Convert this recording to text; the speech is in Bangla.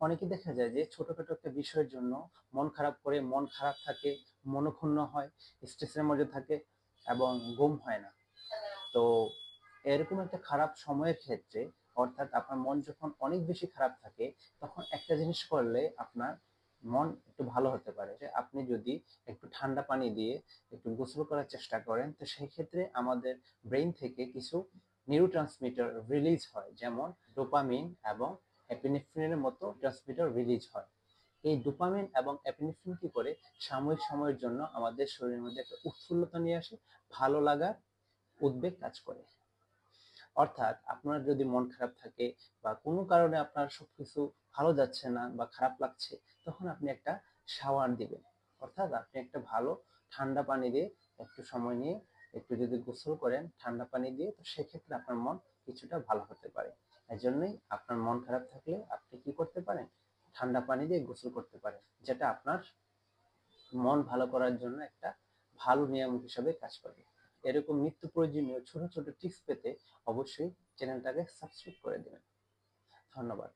অনেকে দেখা যায় যে ছোটখাটো একটা বিষয়ের জন্য মন খারাপ করে, মন খারাপ থাকে, মনক্ষুণ্ণ হয়, স্ট্রেসের মধ্যে থাকে এবং ঘুম হয় না। তো এরকম একটা খারাপ সময়ের ক্ষেত্রে, অর্থাৎ আপনার মন যখন অনেক বেশি খারাপ থাকে, তখন একটা জিনিস করলে আপনার মন একটু ভালো হতে পারে। যে আপনি যদি একটু ঠান্ডা পানি দিয়ে একটু গোসল করার চেষ্টা করেন, তো সেই ক্ষেত্রে আমাদের ব্রেইন থেকে কিছু নিউরোট্রান্সমিটার রিলিজ হয়, যেমন ডোপামিন এবং এপিনেফ্রিনের মতো ট্রান্সমিটার রিলিজ হয়। এই ডোপামিন এবং এপিনেফ্রিন কি করে, সাময়িক সময়ের জন্য আমাদের শরীরের মধ্যে একটা উৎফুল্লতা নিয়ে আসে, ভালো লাগার উদ্বেগ কাজ করে। অর্থাৎ আপনার যদি মন খারাপ থাকে বা কোনো কারণে আপনার সবকিছু ভালো যাচ্ছে না বা খারাপ লাগছে, তখন আপনি একটা শাওয়ার দিবেন। অর্থাৎ আপনি একটা ভালো ঠান্ডা পানি দিয়ে একটু সময় নিয়ে একটু যদি গোসল করেন ঠান্ডা পানি দিয়ে, তো সেক্ষেত্রে আপনার মন কিছুটা ভালো হতে পারে। এজন্যই আপনার মন খারাপ থাকলে আপনি কি করতে পারেন, ঠান্ডা পানি দিয়ে গোসল করতে পারেন, যেটা আপনার মন ভালো করার জন্য একটা ভালো নিয়ামক হিসাবে কাজ করবে। এরকম নিত্য প্রয়োজনীয় ছোট ছোট টিপস পেতে অবশ্যই চ্যানেলটাকে সাবস্ক্রাইব করে দেবেন। ধন্যবাদ।